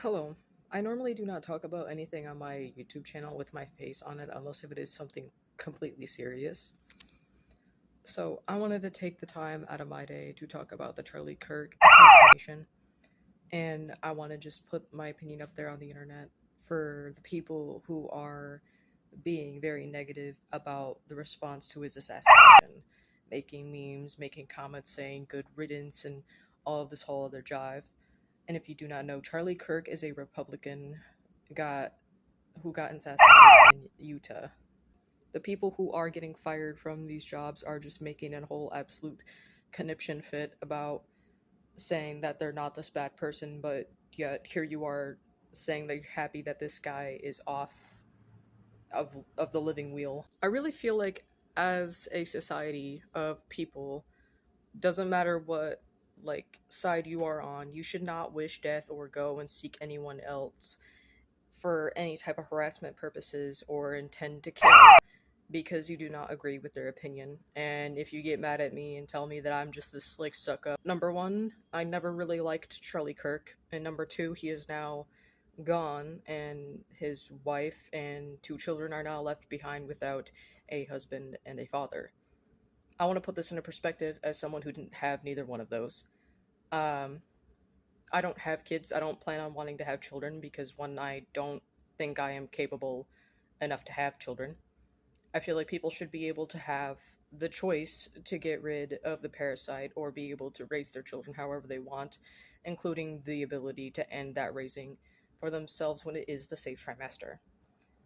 Hello. I normally do not talk about anything on my YouTube channel with my face on it unless if it is something completely serious. So I wanted to take the time out of my day to talk about the Charlie Kirk assassination, and I want to just put my opinion up there on the internet for the people who are being very negative about the response to his assassination, making memes, making comments saying good riddance, and all of this whole other jive. And if you do not know, Charlie Kirk is a Republican got who got assassinated in Utah. The people who are getting fired from these jobs are just making a whole absolute conniption fit about saying that they're not this bad person, but yet here you are saying that you're happy that this guy is off of the living wheel. I really feel like as a society of people, doesn't matter what side you are on, you should not wish death or go and seek anyone else for any type of harassment purposes or intend to kill because you do not agree with their opinion. And if you get mad at me and tell me that I'm just this suck up, number one, I never really liked Charlie Kirk, and number two, he is now gone, and his wife and two children are now left behind without a husband and a father. I want to put this into perspective as someone who didn't have neither one of those. Um, I don't have kids. I don't plan on wanting to have children because one, I don't think I am capable enough to have children. I feel like people should be able to have the choice to get rid of the parasite or be able to raise their children however they want, including the ability to end that raising for themselves when it is the safe trimester.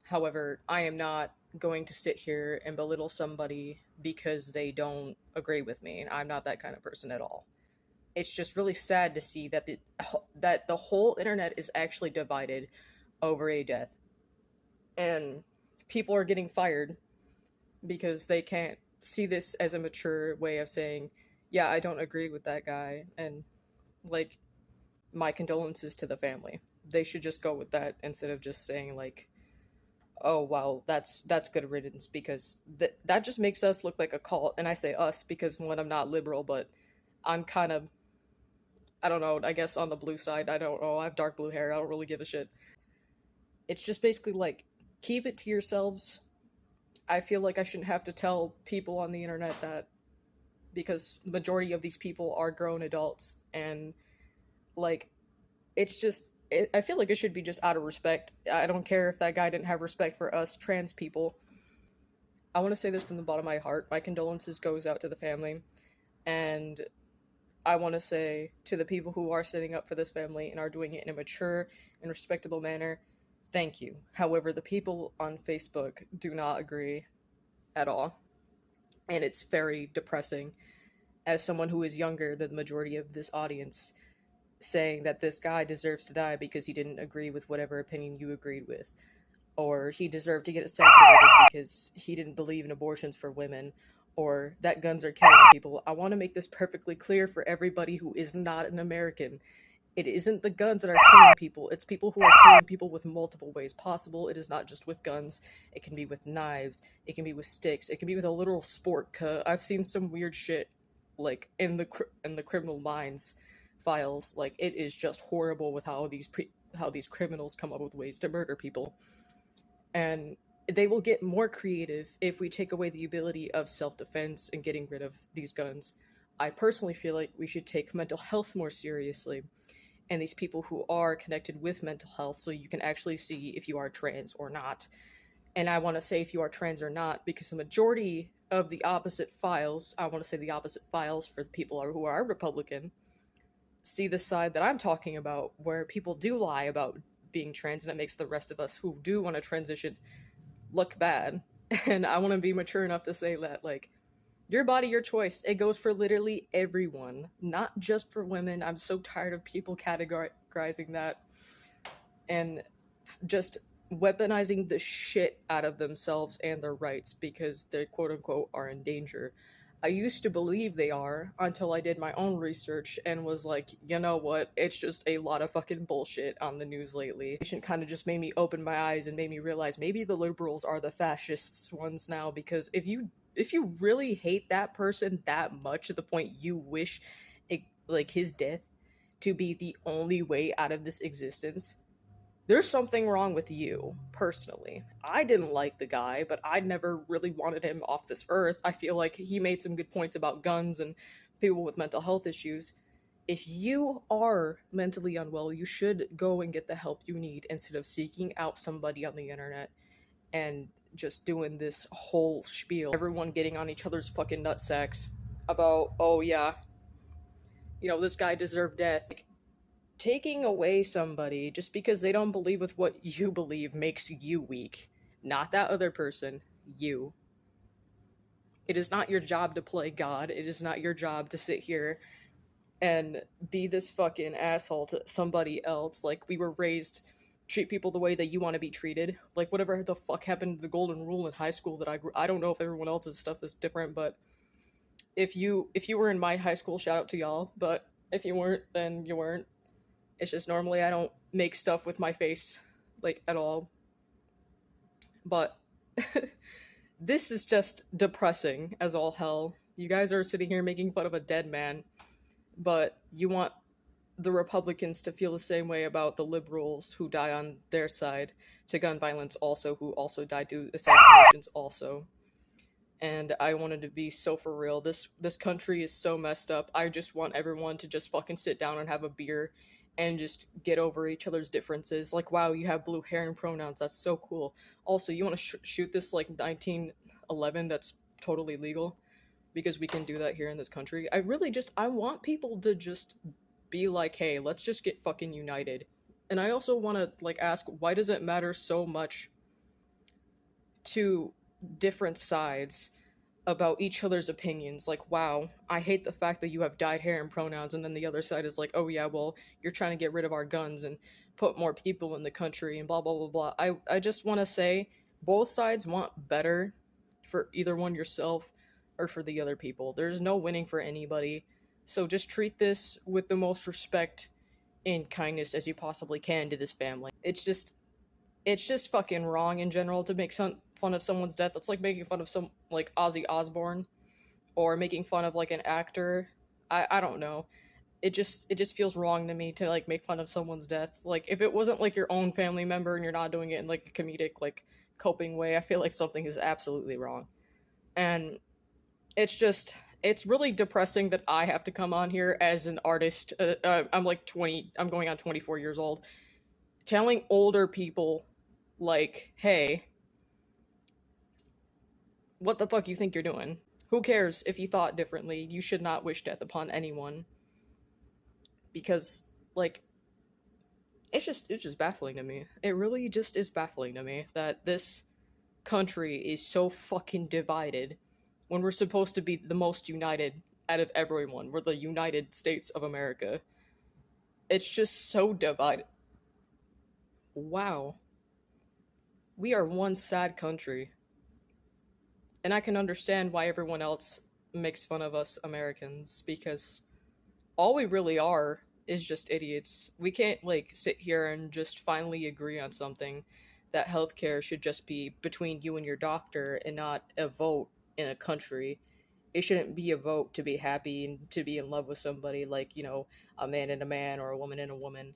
However, I am not going to sit here and belittle somebody because they don't agree with me. I'm not that kind of person at all. It's just really sad to see that the whole internet is actually divided over a death, and people are getting fired because they can't see this as a mature way of saying, "Yeah, I don't agree with that guy," and like my condolences to the family. They should just go with that instead of just saying like, "Oh, well, that's good riddance," because that just makes us look like a cult. And I say us because one, I'm not liberal, but I'm kind of, I don't know, I guess on the blue side. I don't know. I have dark blue hair. I don't really give a shit. It's just basically like, keep it to yourselves. I feel like I shouldn't have to tell people on the internet that because the majority of these people are grown adults, and like I feel like it should be just out of respect. I don't care if that guy didn't have respect for us trans people. I want to say this from the bottom of my heart. My condolences goes out to the family, and I want to say to the people who are standing up for this family and are doing it in a mature and respectable manner, thank you. However, the people on Facebook do not agree at all, and it's very depressing as someone who is younger than the majority of this audience saying that this guy deserves to die because he didn't agree with whatever opinion you agreed with, or he deserved to get assassinated because he didn't believe in abortions for women, or that guns are killing people. I want to make this perfectly clear for everybody who is not an American. It isn't the guns that are killing people, it's people who are killing people with multiple ways possible. It is not just with guns. It can be with knives, it can be with sticks, it can be with a literal sport cut. I've seen some weird shit like in the criminal minds files. Like, it is just horrible with how these criminals come up with ways to murder people. And they will get more creative if we take away the ability of self-defense and getting rid of these guns. I personally feel like we should take mental health more seriously, and these people who are connected with mental health, so you can actually see if you are trans or not. And I want to say if you are trans or not because the majority of the opposite files, I want to say the opposite files for the people who are Republican, see the side that I'm talking about, where people do lie about being trans, and it makes the rest of us who do want to transition look bad. And I want to be mature enough to say that, like, your body, your choice. It goes for literally everyone, not just for women. I'm so tired of people categorizing that and just weaponizing the shit out of themselves and their rights because they quote unquote are in danger. I used to believe they are until I did my own research and was like, you know what? It's just a lot of fucking bullshit on the news lately. It kind of just made me open my eyes and made me realize maybe the liberals are the fascists ones now, because if you really hate that person that much to the point you wish it, like his death to be the only way out of this existence, there's something wrong with you, personally. I didn't like the guy, but I never really wanted him off this earth. I feel like he made some good points about guns and people with mental health issues. If you are mentally unwell, you should go and get the help you need instead of seeking out somebody on the internet and just doing this whole spiel. Everyone getting on each other's fucking nutsacks about, oh yeah, this guy deserved death. Like, taking away somebody just because they don't believe with what you believe makes you weak. Not that other person, you. It is not your job to play God. It is not your job to sit here and be this fucking asshole to somebody else. Like, we were raised, treat people the way that you want to be treated. Like, whatever the fuck happened to the golden rule in high school that I don't know if everyone else's stuff is different, but if you were in my high school, shout out to y'all, but if you weren't, then you weren't. It's just normally I don't make stuff with my face, like, at all. But this is just depressing as all hell. You guys are sitting here making fun of a dead man, but you want the Republicans to feel the same way about the liberals who die on their side to gun violence also, who also died to assassinations also. And I wanted to be so for real. This country is so messed up. I just want everyone to just fucking sit down and have a beer and just get over each other's differences. Like, wow, you have blue hair and pronouns. That's so cool. Also, you want to shoot this like 1911? That's totally legal because we can do that here in this country. I want people to just be like, hey, let's just get fucking united. And I also want to like ask, why does it matter so much to different sides about each other's opinions? Like, wow, I hate the fact that you have dyed hair and pronouns, and then the other side is like, oh yeah, well, you're trying to get rid of our guns and put more people in the country and blah blah blah blah. I just want to say both sides want better for either one, yourself or for the other people. There's no winning for anybody, so just treat this with the most respect and kindness as you possibly can to this family. It's just fucking wrong in general to make fun of someone's death. It's like making fun of some, like, Ozzy Osbourne, or making fun of, like, an actor. I don't know. It just feels wrong to me to, like, make fun of someone's death. Like, if it wasn't, like, your own family member and you're not doing it in, like, a comedic, like, coping way, I feel like something is absolutely wrong. And it's really depressing that I have to come on here as an artist. I'm like 20, I'm going on 24 years old, telling older people, like, hey, what the fuck you think you're doing? Who cares if you thought differently? You should not wish death upon anyone. Because, like, it's just baffling to me. It really just is baffling to me that this country is so fucking divided when we're supposed to be the most united out of everyone. We're the United States of America. It's just so divided. Wow. We are one sad country. And I can understand why everyone else makes fun of us Americans, because all we really are is just idiots. We can't, like, sit here and just finally agree on something, that healthcare should just be between you and your doctor and not a vote in a country. It shouldn't be a vote to be happy and to be in love with somebody, like, a man and a man or a woman and a woman.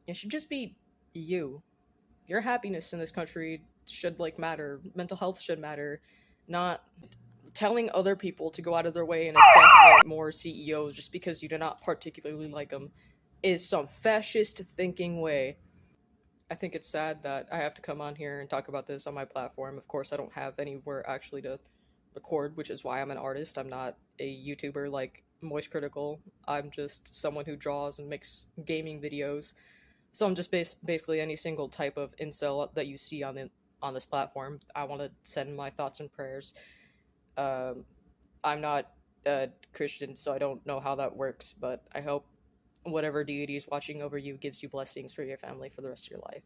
It should just be you. Your happiness in this country should, like, matter. Mental health should matter. Not telling other people to go out of their way and assassinate more CEOs just because you do not particularly like them is some fascist thinking way. I think it's sad that I have to come on here and talk about this on my platform. Of course, I don't have anywhere actually to record, which is why I'm an artist. I'm not a YouTuber like Moist Critical. I'm just someone who draws and makes gaming videos. So I'm just basically any single type of incel that you see on this platform. I want to send my thoughts and prayers. I'm not a Christian, so I don't know how that works, but I hope whatever deity is watching over you gives you blessings for your family for the rest of your life.